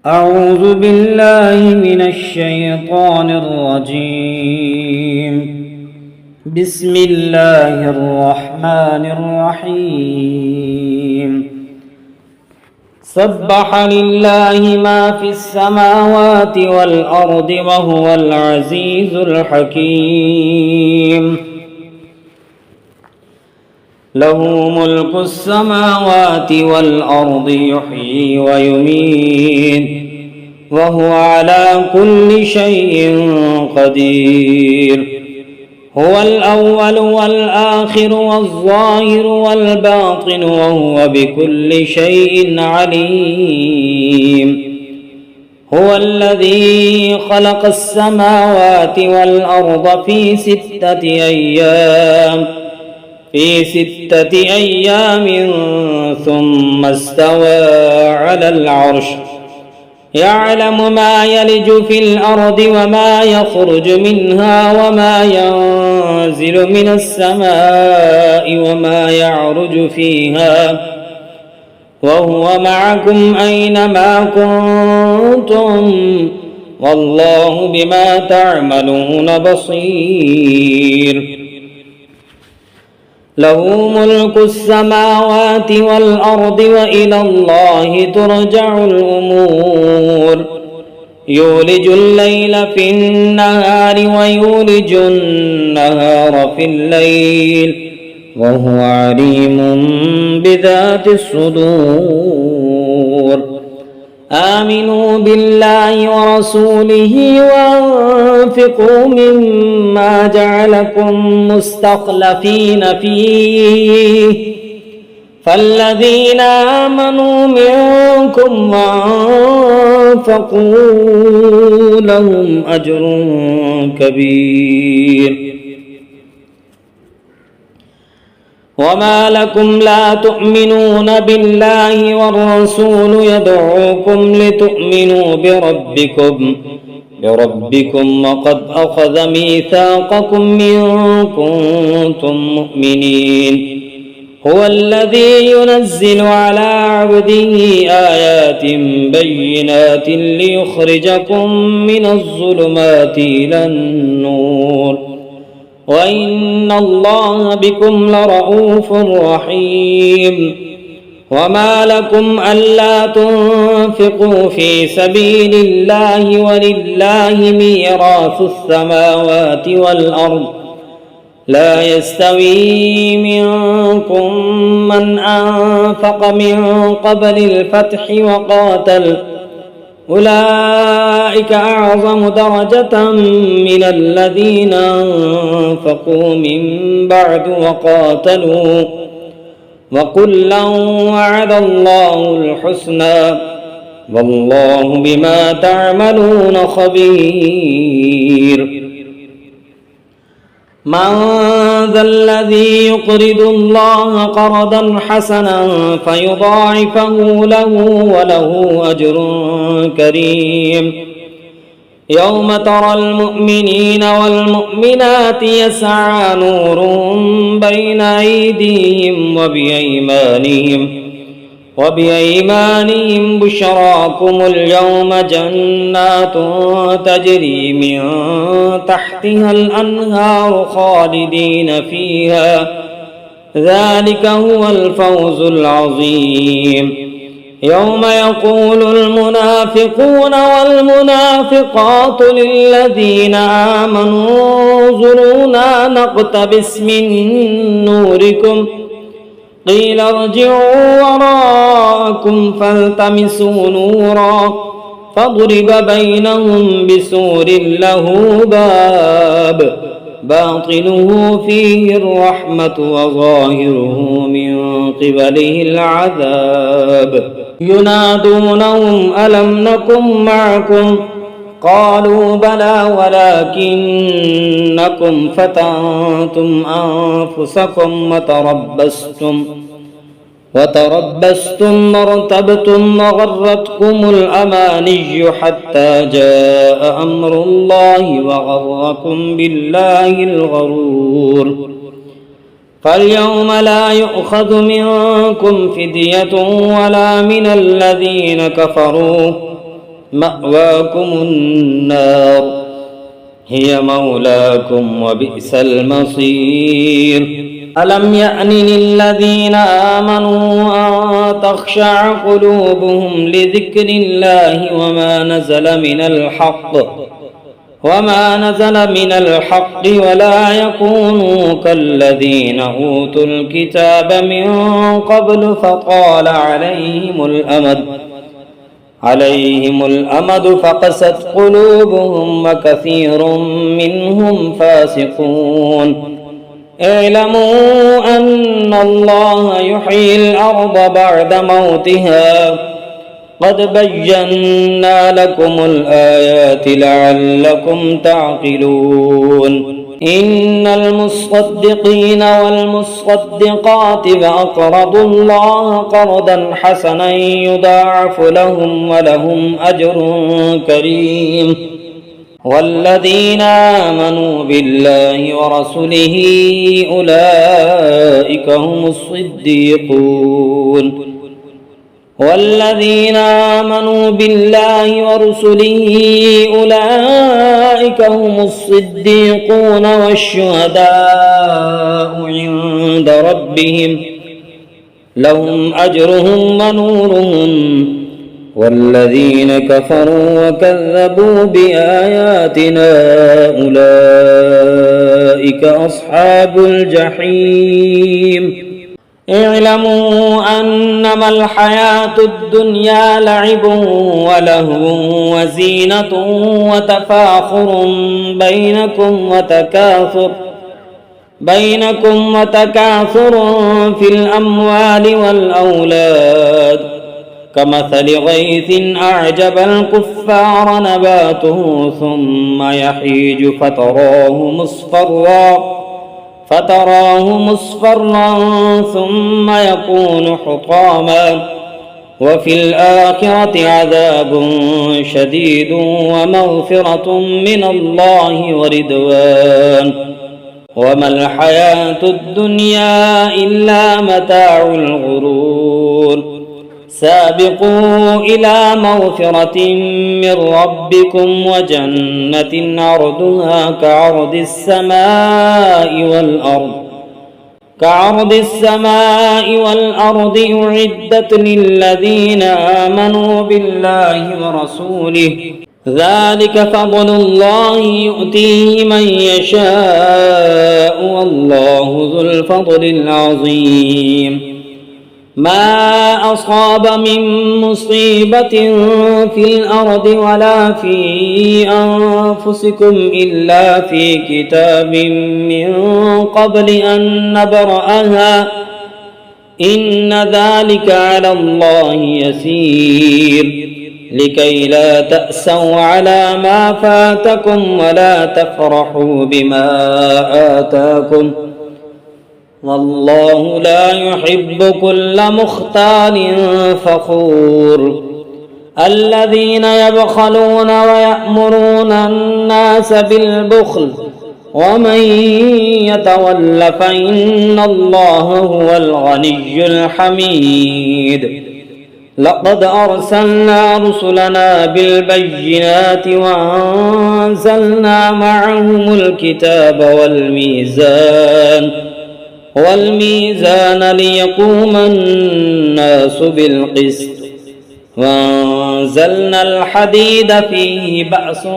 أعوذ بالله من الشيطان الرجيم. بسم الله الرحمن الرحيم. سبح لله ما في السماوات والأرض وهو العزيز الحكيم. له ملك السماوات والأرض يحيي ويميت وهو على كل شيء قدير. هو الأول والآخر والظاهر والباطن وهو بكل شيء عليم. هو الذي خلق السماوات والأرض في ستة أيام ثم استوى على العرش يعلم ما يلج في الأرض وما يخرج منها وما ينزل من السماء وما يعرج فيها وهو معكم أينما كنتم والله بما تعملون بصير. له ملك السماوات والأرض وإلى الله ترجع الأمور. يولج الليل في النهار ويولج النهار في الليل وهو عليم بذات الصدور. آمنوا بالله ورسوله وانفقوا مما جعلكم مستخلفين فيه فالذين آمنوا منكم وانفقوا لهم أجر كبير. وما لكم لا تؤمنون بالله والرسول يدعوكم لتؤمنوا بربكم وقد أخذ ميثاقكم إن كنتم مؤمنين. هو الذي ينزل على عبده آيات بينات ليخرجكم من الظلمات إلى النور وإن الله بكم لرؤوف رحيم. وما لكم ألا تنفقوا في سبيل الله ولله ميراث السماوات والأرض لا يستوي منكم من أنفق من قبل الفتح وقاتل أولئك أعظم درجة من الذين أنفقوا من بعد وقاتلوا وكلا وعد الله الحسنى والله بما تعملون خبير. من ذا الذي يقرض الله قرضا حسنا فيضاعفه له وله أجر كريم. يوم ترى المؤمنين والمؤمنات يسعى نورهم بين أيديهم وبأيمانهم بشراكم اليوم جنات تجري من تحتها الأنهار خالدين فيها ذلك هو الفوز العظيم. يوم يقول المنافقون والمنافقات للذين آمنوا انظرونا نقتبس من نوركم قيل ارجعوا وراءكم فالتمسوا نورا فضرب بينهم بسور له باب باطنه فيه الرحمة وظاهره من قبله العذاب. ينادونهم ألم نكن معكم قالوا بلى ولكنكم فتنتم أنفسكم وتربستم وارتبتم وغرتكم الأماني حتى جاء أمر الله وغركم بالله الغرور. فاليوم لا يؤخذ منكم فدية ولا من الذين كفروا مأواكم النار هي مولاكم وبئس المصير. ألم يأن للذين آمنوا أن تخشع قلوبهم لذكر الله وما نزل من الحق ولا يكونوا كالذين أوتوا الكتاب من قبل فطال عليهم الأمد فقست قلوبهم وكثير منهم فاسقون. اعلموا أن الله يحيي الأرض بعد موتها قد بينا لكم الآيات لعلكم تعقلون. إن المصدقين والمصدقات وأقرضوا الله قرضا حسنا يضاعف لهم ولهم أجر كريم. والذين آمنوا بالله ورسله أولئك هم الصديقون والشهداء عند ربهم لهم أجرهم ونورهم. والذين كفروا وكذبوا بآياتنا أولئك أصحاب الجحيم. اعلموا أنما الحياة الدنيا لعب ولهو وزينة وتفاخر بينكم وتكاثر في الأموال والأولاد كمثل غيث أعجب الكفار نباته ثم يحيج فتراه مصفرا ثم يكون حطاما وفي الآخرة عذاب شديد ومغفرة من الله ورضوان وما الحياة الدنيا إلا متاع الغرور. سابقوا إلى مغفرة من ربكم وجنة عرضها كعرض السماء والأرض أعدت للذين آمنوا بالله ورسوله ذلك فضل الله يؤتيه من يشاء والله ذو الفضل العظيم. ما أصاب من مصيبة في الأرض ولا في أنفسكم إلا في كتاب من قبل أن نبرأها إن ذلك على الله يسير. لكي لا تأسوا على ما فاتكم ولا تفرحوا بما آتاكم والله لا يحب كل مختال فخور. الذين يبخلون ويأمرون الناس بالبخل ومن يتول فإن الله هو الغني الحميد. لقد أرسلنا رسلنا بالبينات وأنزلنا معهم الكتاب والميزان ليقوم الناس بالقسط وأنزلنا الحديد فيه بأس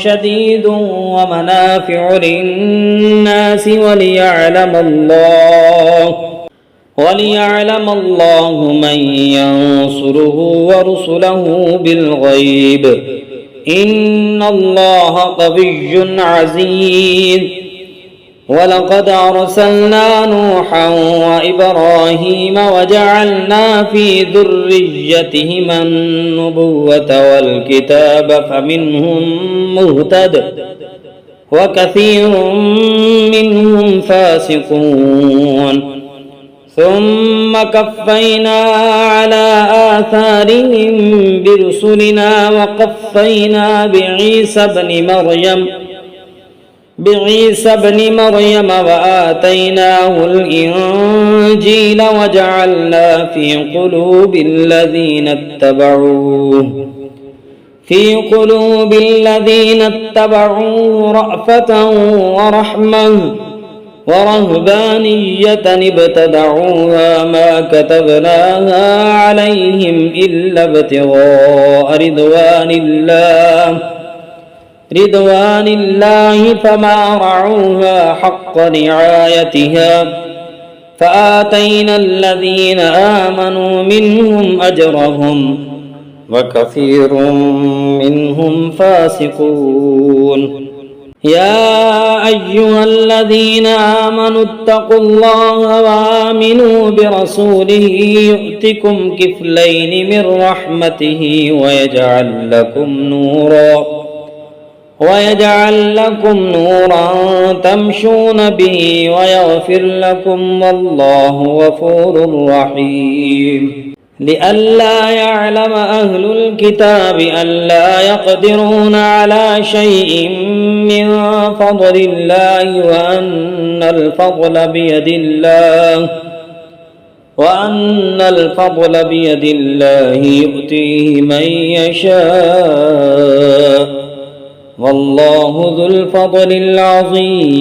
شديد ومنافع للناس وليعلم الله من ينصره ورسله بالغيب إن الله قوي عزيز. ولقد أرسلنا نوحا وإبراهيم وجعلنا في ذريتهما النبوة والكتاب فمنهم مهتد وكثير منهم فاسقون. ثم كفينا على آثارهم برسلنا وقفينا بعيسى ابن مريم وآتيناه الإنجيل وجعلنا في قلوب الذين في قلوب الذين اتبعوه رأفة ورحمة ورهبانية ابتدعوها ما كتبناها عليهم إلا ابتغاء رضوان الله فما رعوها حق رعايتها فآتينا الذين آمنوا منهم أجرهم وكثير منهم فاسقون. يا أيها الذين آمنوا اتقوا الله وآمنوا برسوله يؤتكم كفلين من رحمته ويجعل لكم نورا تمشون به ويغفر لكم والله غفور رحيم. لئلا يعلم أهل الكتاب ألا يقدرون على شيء من فضل الله وأن الفضل بيد الله يؤتيه من يشاء والله ذو الفضل العظيم.